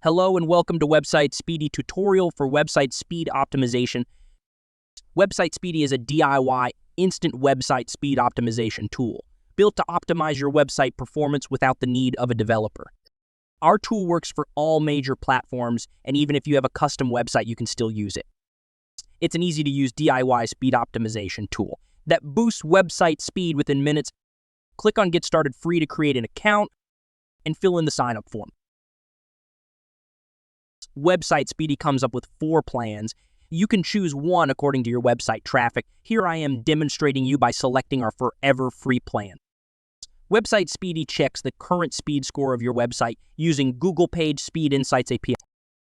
Hello and welcome to Website Speedy tutorial for website speed optimization. Website Speedy is a DIY instant website speed optimization tool built to optimize your website performance without the need of a developer. Our tool works for all major platforms, and even if you have a custom website, you can still use it. It's an easy-to-use DIY speed optimization tool that boosts website speed within minutes. Click on Get Started Free to create an account and fill in the sign-up form. Website Speedy comes up with 4 plans. You can choose one according to your website traffic. Here I am demonstrating you by selecting our forever free plan. Website Speedy checks the current speed score of your website using Google Page Speed Insights API.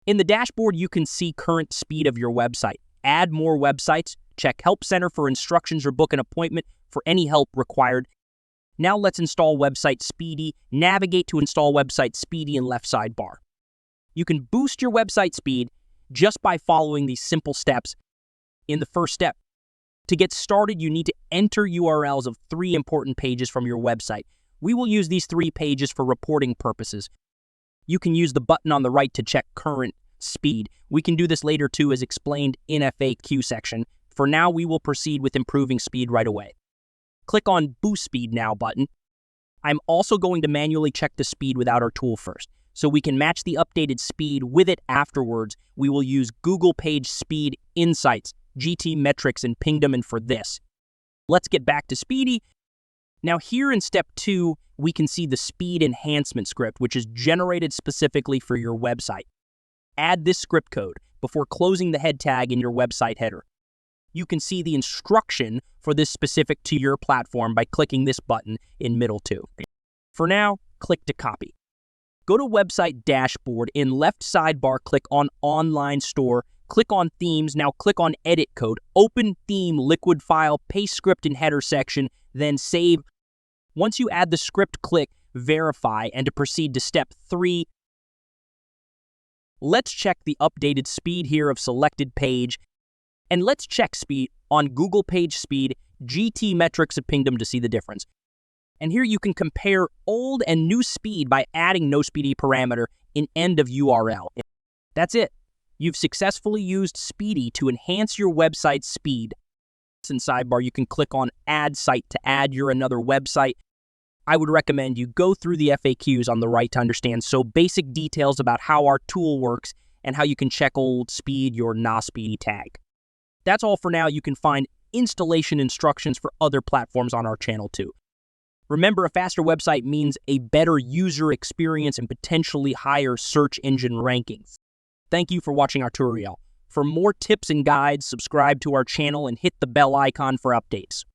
In the dashboard, you can see current speed of your website. Add more websites, check Help Center for instructions or book an appointment for any help required. Now let's install Website Speedy. Navigate to install Website Speedy in left sidebar. You can boost your website speed just by following these simple steps. In the first step, to get started, you need to enter URLs of 3 important pages from your website. We will use these 3 pages for reporting purposes. You can use the button on the right to check current speed. We can do this later too, as explained in FAQ section. For now, we will proceed with improving speed right away. Click on Boost Speed Now button. I'm also going to manually check the speed without our tool first, so we can match the updated speed with it afterwards. We will use Google Page Speed Insights, GT Metrics, and Pingdom. And for this, let's get back to Speedy. Now here in step 2, we can see the speed enhancement script, which is generated specifically for your website. Add this script code before closing the head tag in your website header. You can see the instruction for this specific to your platform by clicking this button in middle 2. For now, click to copy. Go to Website Dashboard. In left sidebar, click on Online Store. Click on Themes. Now click on Edit Code. Open Theme Liquid File. Paste script in header section. Then save. Once you add the script, click Verify. And to proceed to step 3, let's check the updated speed here of selected page. And let's check speed on Google Page Speed, GT Metrics of Pingdom to see the difference. And here you can compare old and new speed by adding no speedy parameter in end of URL. That's it. You've successfully used Speedy to enhance your website's speed. In sidebar, you can click on Add Site to add your another website. I would recommend you go through the FAQs on the right to understand so basic details about how our tool works and how you can check old speed your not speedy tag. That's all for now. You can find installation instructions for other platforms on our channel too. Remember, a faster website means a better user experience and potentially higher search engine rankings. Thank you for watching our tutorial. For more tips and guides, subscribe to our channel and hit the bell icon for updates.